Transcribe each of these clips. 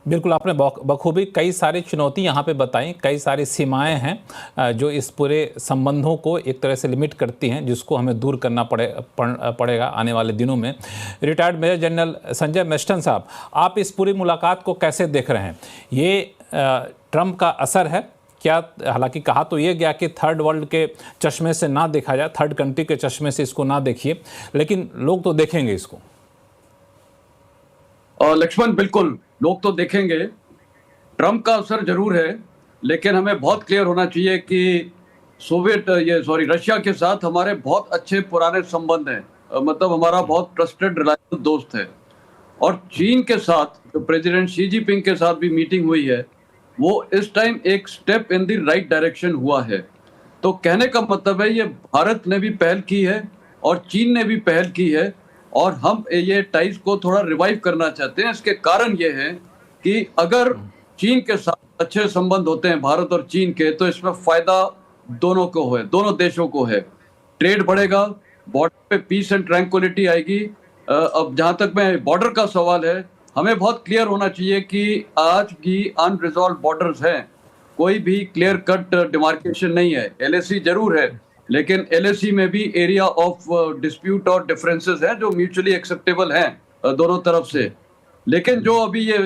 बिल्कुल, आपने बखूबी कई सारी चुनौती यहाँ पे बताई, कई सारी सीमाएं हैं जो इस पूरे संबंधों को एक तरह से लिमिट करती हैं, जिसको हमें दूर करना पड़ेगा आने वाले दिनों में। रिटायर्ड मेजर जनरल संजय मेस्टन साहब, आप इस पूरी मुलाकात को कैसे देख रहे हैं? ये ट्रंप का असर है क्या? हालांकि कहा तो ये गया कि थर्ड वर्ल्ड के चश्मे से ना देखा जाए, थर्ड कंट्री के चश्मे से इसको ना देखिए, लेकिन लोग तो देखेंगे इसको। लक्ष्मण, बिल्कुल लोग तो देखेंगे। ट्रंप का असर जरूर है, लेकिन हमें बहुत क्लियर होना चाहिए कि रशिया के साथ हमारे बहुत अच्छे पुराने संबंध हैं। मतलब हमारा बहुत ट्रस्टेड रिलायबल दोस्त है। और चीन के साथ जो प्रेसिडेंट शी जिनपिंग के साथ भी मीटिंग हुई है, वो इस टाइम एक step in the right direction हुआ है। तो कहने का मतलब है ये भारत ने भी पहल की है और चीन ने भी पहल की है, और हम ये टाइज को थोड़ा रिवाइव करना चाहते हैं। इसके कारण ये है कि अगर चीन के साथ अच्छे संबंध होते हैं भारत और चीन के, तो इसमें फायदा दोनों को है, दोनों देशों को है। ट्रेड बढ़ेगा, बॉर्डर पे पीस एंड ट्रैंक्विलिटी आएगी। अब जहां तक में बॉर्डर का सवाल है, हमें बहुत क्लियर होना चाहिए कि आज भी अनरिजॉल्व बॉर्डर्स हैं, कोई भी क्लियर कट डिमार्केशन नहीं है। एलएसी जरूर है, लेकिन एलएसी में भी एरिया ऑफ डिस्प्यूट और डिफरेंसेस हैं जो म्यूचुअली एक्सेप्टेबल हैं दोनों तरफ से। लेकिन जो अभी ये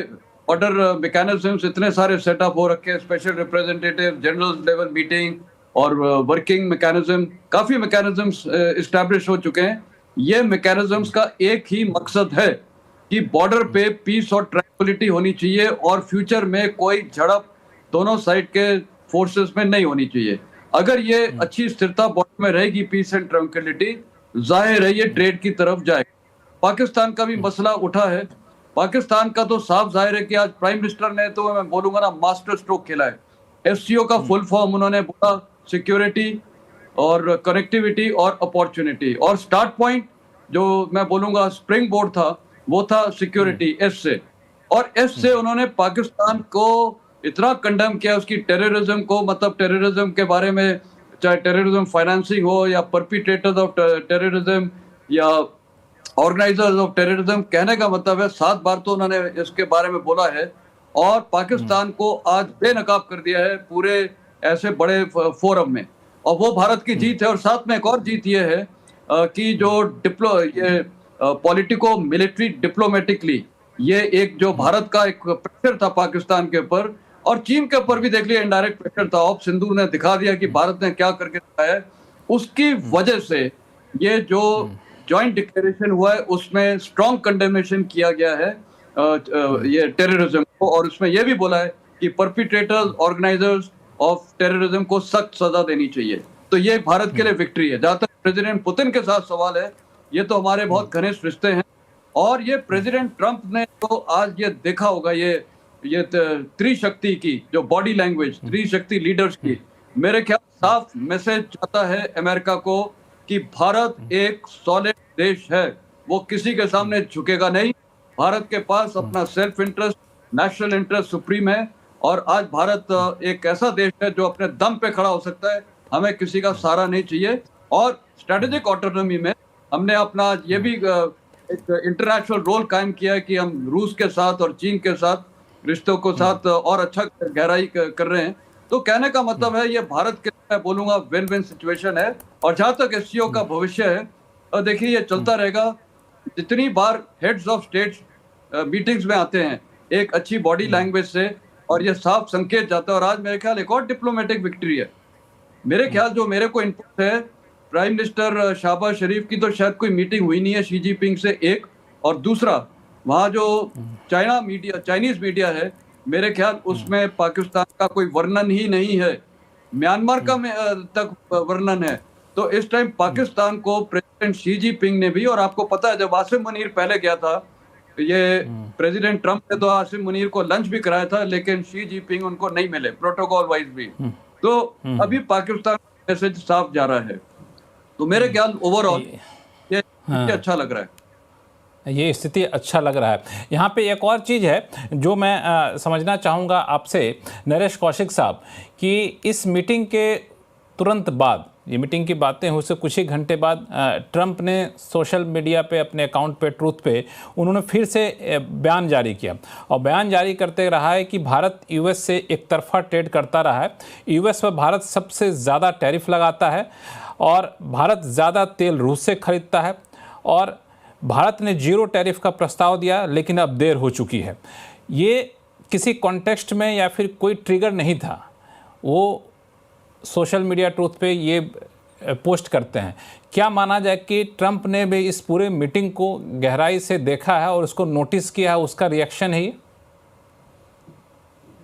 बॉर्डर मैकेनिज्म्स इतने सारे सेटअप हो रखे हैं, special representative, general level meeting और वर्किंग मैकेनिज्म, काफी मैकेनिज्म्स इस्टेब्लिश हो चुके हैं। ये मैकेनिज्म्स का एक ही मकसद है कि बॉर्डर पे पीस और ट्रैंक्विलिटी होनी चाहिए, और फ्यूचर में कोई झड़प दोनों साइड के फोर्सेस में नहीं होनी चाहिए। अगर ये अच्छी स्थिरता बॉर्डर में रहेगी, पीस एंड ट्रैंक्विलिटी, जाहिर है ये ट्रेड की तरफ जाएगा। पाकिस्तान का भी मसला उठा है। पाकिस्तान का तो साफ जाहिर है कि आज प्राइम मिनिस्टर ने, तो मैं बोलूंगा ना, मास्टर स्ट्रोक खेला है। एससीओ का फुल फॉर्म उन्होंने बोला सिक्योरिटी और कनेक्टिविटी और अपॉर्चुनिटी, और स्टार्ट पॉइंट जो मैं बोलूंगा स्प्रिंग बोर्ड था, वो था सिक्योरिटी, एस से। और एस से उन्होंने पाकिस्तान को इतना कंडेम किया, उसकी टेररिज्म को, मतलब टेररिज्म के बारे में, चाहे टेररिज्म फाइनेंसिंग हो या परपिट्रेटर्स ऑफ टेररिज्म या ऑर्गेनाइजर्स ऑफ टेररिज्म, कहने का मतलब है 7 बार तो उन्होंने इसके बारे में बोला है, और पाकिस्तान को आज बेनकाब कर दिया है पूरे ऐसे बड़े फोरम में। और वो भारत की जीत है। और साथ में एक और जीत ये है कि जो पॉलिटिको मिलिट्री डिप्लोमेटिकली ये एक जो भारत का एक प्रेशर था पाकिस्तान के ऊपर, और चीन के ऊपर भी देख लिया इनडायरेक्ट प्रेशर था। ऑप सिंधु ने दिखा दिया कि भारत ने क्या करके दिखाया है। उसकी वजह से ये जो जॉइंट डिक्लेरेशन हुआ है, उसमें स्ट्रॉन्ग कंडेमनेशन किया गया है ये टेररिज्म को, और उसमें यह भी बोला है कि परपिट्रेटर्स, ऑर्गेनाइजर्स ऑफ टेररिज्म को सख्त सजा देनी चाहिए। तो ये भारत के लिए विक्ट्री है। जहां तक प्रेसिडेंट पुतिन के साथ सवाल है, ये तो हमारे बहुत घनिष्ठ रिश्ते हैं, और ये प्रेसिडेंट ट्रंप ने तो आज ये देखा होगा, ये त्रिशक्ति की जो बॉडी लैंग्वेज, त्रिशक्ति लीडर्स की, मेरे ख्याल साफ मैसेज जाता है अमेरिका को कि भारत एक सॉलिड देश है, वो किसी के सामने झुकेगा नहीं। भारत के पास अपना self interest, national interest supreme है, और आज भारत एक ऐसा देश है जो अपने दम पे खड़ा हो सकता है। हमें किसी का सहारा नहीं चाहिए। और स्ट्रेटेजिक ऑटोनॉमी में हमने अपना ये भी एक इंटरनेशनल रोल कायम किया है कि हम रूस के साथ और चीन के साथ रिश्तों को साथ और अच्छा गहराई कर रहे हैं। तो कहने का मतलब है ये भारत के, मैं बोलूंगा, विन विन सिचुएशन है। और जहां तक एससीओ का भविष्य है, देखिए ये चलता रहेगा। जितनी बार हेड्स ऑफ स्टेट मीटिंग्स में आते हैं एक अच्छी बॉडी लैंग्वेज से, और ये साफ संकेत जाता है। और आज मेरे ख्याल एक और डिप्लोमेटिक विक्ट्री है। मेरे ख्याल जो मेरे को इनपुट है, प्राइम मिनिस्टर शहबाज शरीफ की तो शायद कोई मीटिंग हुई नहीं है शी जिनपिंग से, एक। और दूसरा, वहाँ जो चाइनीज मीडिया है, मेरे ख्याल उसमें पाकिस्तान का कोई वर्णन ही नहीं है। म्यांमार का तक वर्णन है। तो इस टाइम पाकिस्तान को प्रेसिडेंट शी जिनपिंग ने भी, और आपको पता है जब आसिम मुनीर पहले गया था, ये प्रेसिडेंट ट्रंप ने तो आसिम मुनीर को लंच भी कराया था, लेकिन शी जिनपिंग उनको नहीं मिले प्रोटोकॉल वाइज भी। तो अभी पाकिस्तान मैसेज साफ जा रहा है। तो मेरे ख्याल ओवरऑल ये अच्छा लग रहा है। ये स्थिति अच्छा लग रहा है। यहाँ पे एक और चीज़ है जो मैं समझना चाहूँगा आपसे, नरेश कौशिक साहब, कि इस मीटिंग के तुरंत बाद ये मीटिंग की बातें हुई उससे कुछ ही घंटे बाद ट्रंप ने सोशल मीडिया पे अपने अकाउंट पे ट्रूथ पे उन्होंने फिर से बयान जारी किया और बयान जारी करते रहा है कि भारत यूएस से एक तरफा ट्रेड करता रहा है। यूएस पर भारत सबसे ज़्यादा टैरिफ लगाता है और भारत ज़्यादा तेल रूस से खरीदता है और भारत ने जीरो टैरिफ का प्रस्ताव दिया लेकिन अब देर हो चुकी है। ये किसी कॉन्टेक्स्ट में या फिर कोई ट्रिगर नहीं था, वो सोशल मीडिया ट्रूथ पे ये पोस्ट करते हैं। क्या माना जाए कि ट्रंप ने भी इस पूरे मीटिंग को गहराई से देखा है और उसको नोटिस किया है, उसका रिएक्शन है?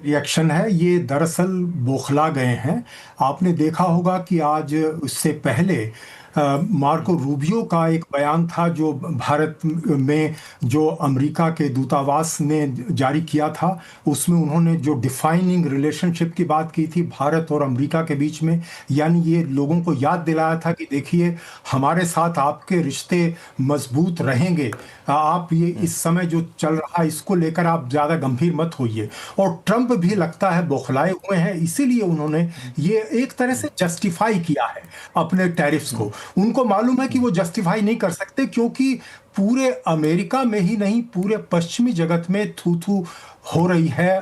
रिएक्शन है ये दरअसल बौखला गए हैं। आपने देखा होगा कि आज उससे पहले मार्को रूबियो का एक बयान था जो भारत में जो अमेरिका के दूतावास ने जारी किया था, उसमें उन्होंने जो डिफाइनिंग रिलेशनशिप की बात की थी भारत और अमेरिका के बीच में, यानी ये लोगों को याद दिलाया था कि देखिए हमारे साथ आपके रिश्ते मजबूत रहेंगे, आप ये इस समय जो चल रहा है इसको लेकर आप ज़्यादा गंभीर मत होइए। और ट्रंप भी लगता है बौखलाए हुए हैं, इसीलिए उन्होंने ये एक तरह से जस्टिफाई किया है अपने टैरिफ्स को। उनको मालूम है कि वो जस्टिफाई नहीं कर सकते क्योंकि पूरे अमेरिका में ही नहीं पूरे पश्चिमी जगत में थू थू हो रही है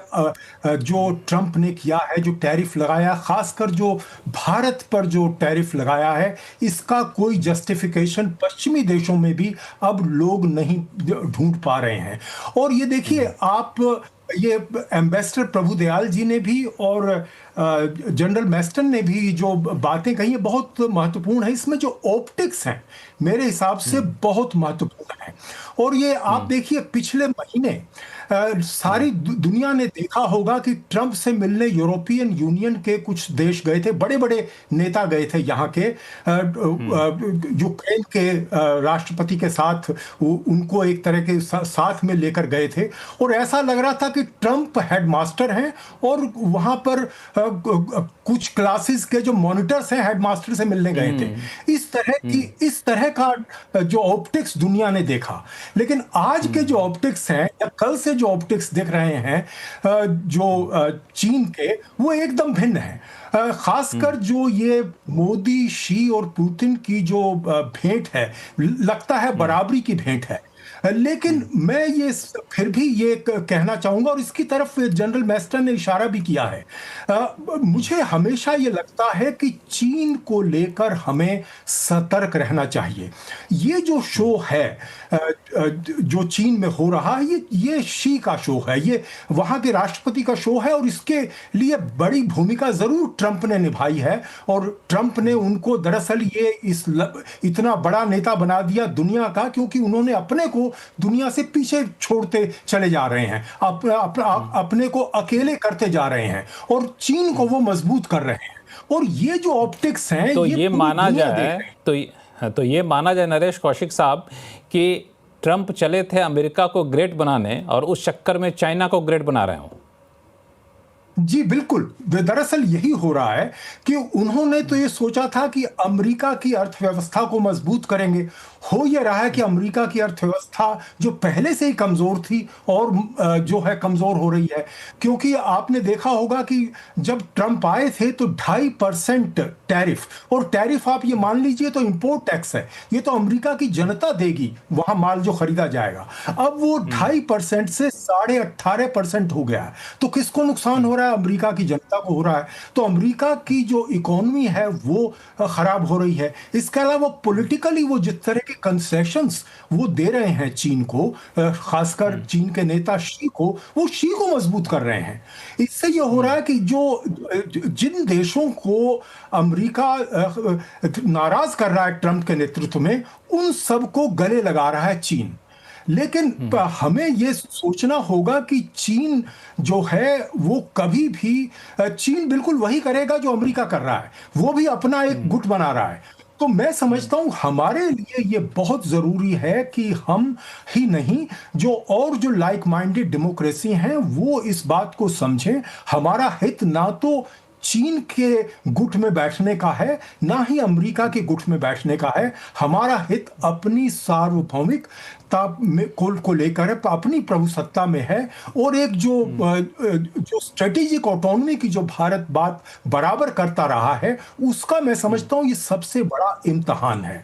जो ट्रंप ने किया है, जो टैरिफ लगाया, खासकर जो भारत पर जो टैरिफ लगाया है, इसका कोई जस्टिफिकेशन पश्चिमी देशों में भी अब लोग नहीं ढूंढ पा रहे हैं। और ये देखिए आप, ये एम्बेसडर प्रभुदयाल जी ने भी और जनरल मैस्टन ने भी जो बातें कही है बहुत महत्वपूर्ण है। इसमें जो ऑप्टिक्स हैं मेरे हिसाब से बहुत महत्वपूर्ण है। और ये आप देखिए पिछले महीने सारी दुनिया ने देखा होगा कि ट्रंप से मिलने यूरोपियन यूनियन के कुछ देश गए थे, बड़े बड़े नेता गए थे यहाँ के, यूक्रेन के राष्ट्रपति के साथ उनको एक तरह के साथ में लेकर गए थे और ऐसा लग रहा था कि ट्रंप हेडमास्टर हैं और वहाँ पर कुछ क्लासेस के जो मॉनिटर्स हैं हेडमास्टर से मिलने गए थे। इस तरह का जो ऑप्टिक्स दुनिया ने देखा। लेकिन आज के जो ऑप्टिक्स हैं या कल से जो ऑप्टिक्स दिख रहे हैं जो चीन के, वो एकदम भिन्न है। खासकर जो ये मोदी, शी और पुतिन की जो भेंट है, लगता है बराबरी की भेंट है। लेकिन मैं ये फिर भी ये कहना चाहूंगा और इसकी तरफ जनरल मैस्टर ने इशारा भी किया है, मुझे हमेशा ये लगता है कि चीन को लेकर हमें सतर्क रहना चाहिए। ये जो शो है जो चीन में हो रहा है, ये शी का शो है, ये वहां के राष्ट्रपति का शो है और इसके लिए बड़ी भूमिका जरूर ट्रंप ने निभाई है। और ट्रंप ने उनको दरअसल ये इतना बड़ा नेता बना दिया दुनिया का, क्योंकि उन्होंने अपने को दुनिया से पीछे छोड़ते चले जा रहे हैं, अपने को अकेले करते जा रहे हैं और चीन को वो मजबूत कर रहे हैं। और ये जो ऑप्टिक्स हैं तो ये माना जाए तो ये माना जाए नरेश कौशिक साहब कि ट्रंप चले थे अमेरिका को ग्रेट बनाने और उस चक्कर में चाइना को ग्रेट बना रहे हो। जी बिल्कुल, दरअसल यही हो रहा है कि उन्होंने तो ये सोचा था कि अमेरिका की अर्थव्यवस्था को मजबूत करेंगे। हो यह रहा है कि अमेरिका की अर्थव्यवस्था जो पहले से ही कमजोर थी और जो है कमजोर हो रही है, क्योंकि आपने देखा होगा कि जब ट्रंप आए थे तो 2.5% टैरिफ, और टैरिफ आप ये मान लीजिए तो इंपोर्ट टैक्स है, ये तो अमेरिका की जनता देगी वहां माल जो खरीदा जाएगा। अब वो 2.5% से 18.5% हो गया है। तो किसको नुकसान हो रहा है? अमेरिका की जनता को हो रहा है। तो अमेरिका की जो इकोनॉमी है वो खराब हो रही है। इसके अलावा पॉलिटिकली वो जिस तरह के कंसेशंस वो दे रहे हैं चीन को, खासकर चीन के नेता शी को, वो शी को मजबूत कर रहे हैं। इससे ये हो रहा है कि जिन देशों को अमेरिका नाराज कर रहा है ट्रंप के नेतृत्व में, उन सबको गले लगा रहा है चीन। लेकिन हमें ये सोचना होगा कि चीन जो है वो कभी भी, चीन बिल्कुल वही करेगा जो अमेरिका कर रहा है, वो भी अपना एक गुट बना रहा है। तो मैं समझता हूं हमारे लिए ये बहुत जरूरी है कि हम ही नहीं, जो लाइक माइंडेड डेमोक्रेसी हैं वो इस बात को समझें। हमारा हित ना तो चीन के गुट में बैठने का है, ना ही अमेरिका के गुट में बैठने का है। हमारा हित अपनी सार्वभौमिकता को लेकर है, अपनी प्रभुसत्ता में है। और एक जो स्ट्रेटेजिक ऑटोनॉमी की जो भारत बात बराबर करता रहा है, उसका मैं समझता हूं ये सबसे बड़ा इम्तहान है।